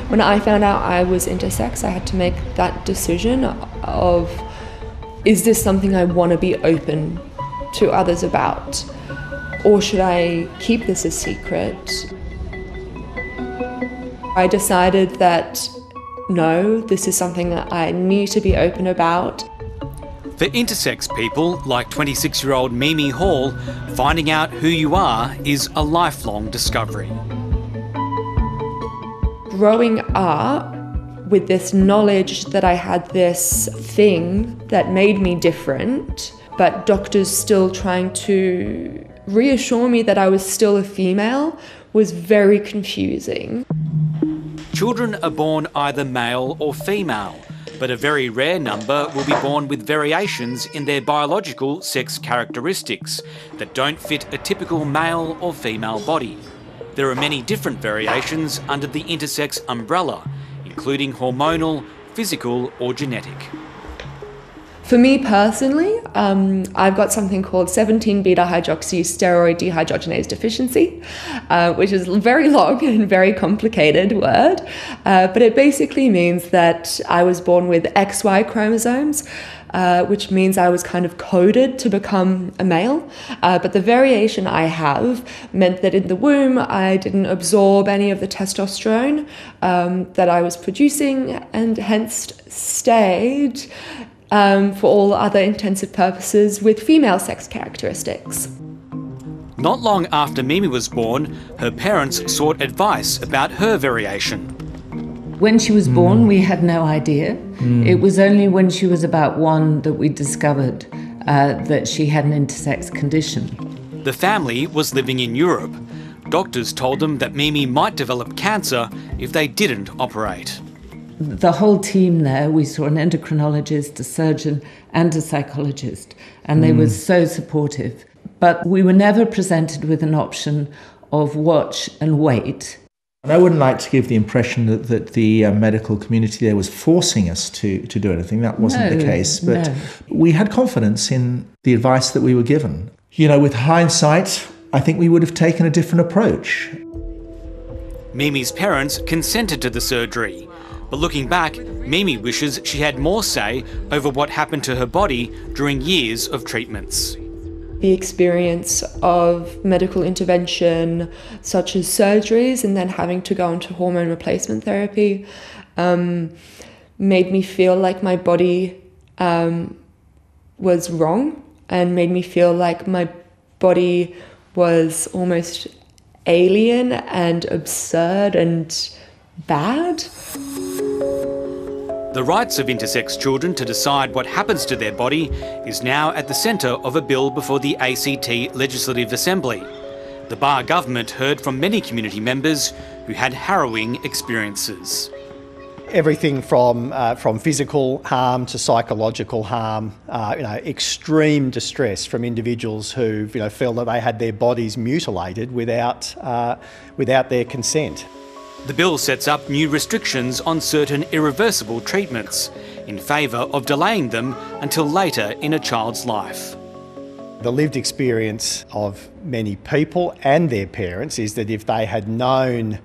When I found out I was intersex, I had to make that decision of, is this something I want to be open to others about? Or should I keep this a secret? I decided that no, this is something that I need to be open about. For intersex people like 26-year-old Mimi Hall, finding out who you are is a lifelong discovery. Growing up with this knowledge that I had this thing that made me different, but doctors still trying to reassure me that I was still a female, was very confusing. Children are born either male or female, but a very rare number will be born with variations in their biological sex characteristics that don't fit a typical male or female body. There are many different variations under the intersex umbrella, including hormonal, physical or genetic. For me personally, I've got something called 17-beta-hydroxysteroid dehydrogenase deficiency, which is a very long and very complicated word, but it basically means that I was born with XY chromosomes, which means I was kind of coded to become a male, but the variation I have meant that in the womb I didn't absorb any of the testosterone that I was producing, and hence stayed for all other intensive purposes with female sex characteristics. Not long after Mimi was born, her parents sought advice about her variation. When she was born, we had no idea. It was only when she was about 1 that we discovered that she had an intersex condition. The family was living in Europe. Doctors told them that Mimi might develop cancer if they didn't operate. The whole team there, we saw an endocrinologist, a surgeon and a psychologist, and they were so supportive. But we were never presented with an option of watch and wait. And I wouldn't like to give the impression that the medical community there was forcing us to do anything. That wasn't the case. But we had confidence in the advice that we were given. You know, with hindsight, I think we would have taken a different approach. Mimi's parents consented to the surgery. But looking back, Mimi wishes she had more say over what happened to her body during years of treatments. The experience of medical intervention, such as surgeries, and then having to go into hormone replacement therapy, made me feel like my body was wrong, and made me feel like my body was almost alien and absurd and bad. The rights of intersex children to decide what happens to their body is now at the centre of a bill before the ACT Legislative Assembly. The Barr government heard from many community members who had harrowing experiences. Everything from physical harm to psychological harm, extreme distress from individuals who feel that they had their bodies mutilated without their consent. The bill sets up new restrictions on certain irreversible treatments in favour of delaying them until later in a child's life. The lived experience of many people and their parents is that if they had known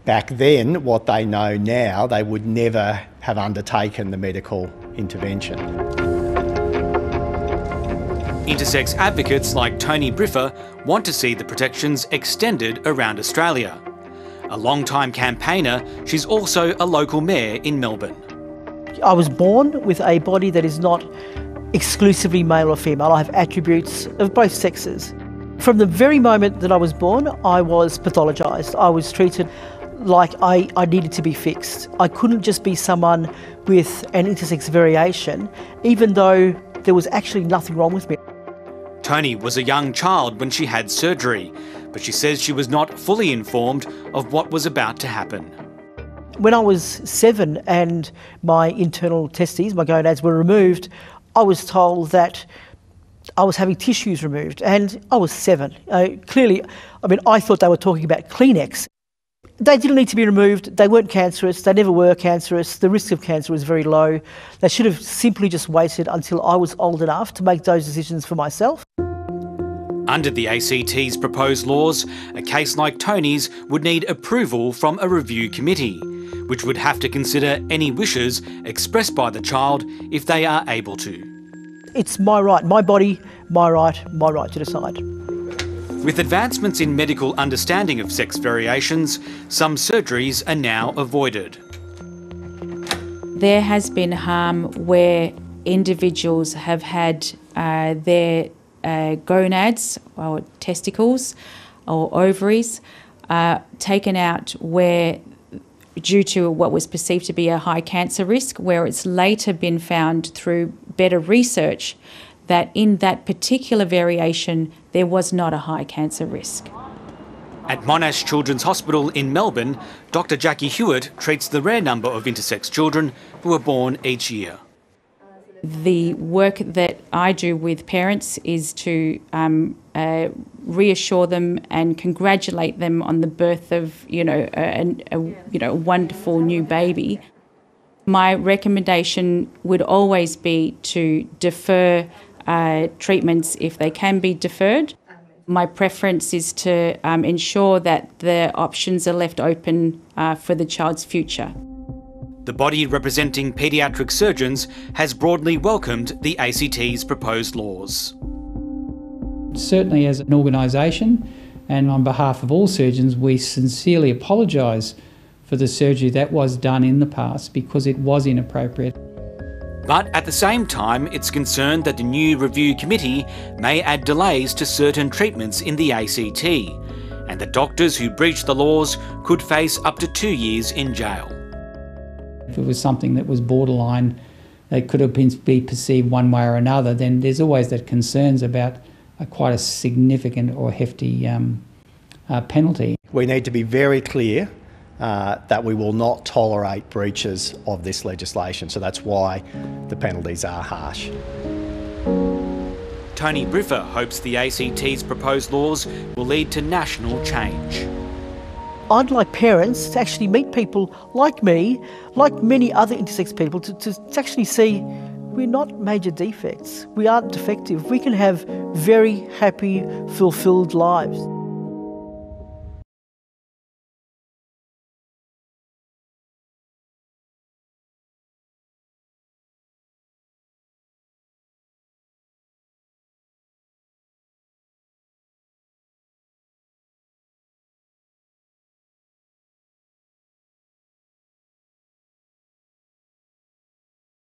back then what they know now, they would never have undertaken the medical intervention. Intersex advocates like Tony Briffa want to see the protections extended around Australia. A long-time campaigner, she's also a local mayor in Melbourne. I was born with a body that is not exclusively male or female. I have attributes of both sexes. From the very moment that I was born, I was pathologised. I was treated like I needed to be fixed. I couldn't just be someone with an intersex variation, even though there was actually nothing wrong with me. Tony was a young child when she had surgery, but she says she was not fully informed of what was about to happen. When I was 7 and my internal testes, my gonads, were removed, I was told that I was having tissues removed, and I was 7. Clearly, I thought they were talking about Kleenex. They didn't need to be removed. They weren't cancerous. They never were cancerous. The risk of cancer was very low. They should have simply just waited until I was old enough to make those decisions for myself. Under the ACT's proposed laws, a case like Tony's would need approval from a review committee, which would have to consider any wishes expressed by the child if they are able to. It's my right, my body, my right to decide. With advancements in medical understanding of sex variations, some surgeries are now avoided. There has been harm where individuals have had their gonads or testicles or ovaries taken out where due to what was perceived to be a high cancer risk, where it's later been found through better research that in that particular variation there was not a high cancer risk. At Monash Children's Hospital in Melbourne, Dr Jackie Hewitt treats the rare number of intersex children who are born each year. The work that I do with parents is to reassure them and congratulate them on the birth of, a wonderful new baby. My recommendation would always be to defer treatments if they can be deferred. My preference is to ensure that the options are left open for the child's future. The body representing paediatric surgeons has broadly welcomed the ACT's proposed laws. Certainly as an organisation and on behalf of all surgeons, we sincerely apologise for the surgery that was done in the past because it was inappropriate. But at the same time, it's concerned that the new review committee may add delays to certain treatments in the ACT, and that doctors who breach the laws could face up to 2 years in jail. If it was something that was borderline, that could have been perceived one way or another, then there's always that concerns about quite a significant or hefty penalty. We need to be very clear that we will not tolerate breaches of this legislation, so that's why the penalties are harsh. Tony Briffer hopes the ACT's proposed laws will lead to national change. I'd like parents to actually meet people like me, like many other intersex people, to actually see we're not major defects. We aren't defective. We can have very happy, fulfilled lives.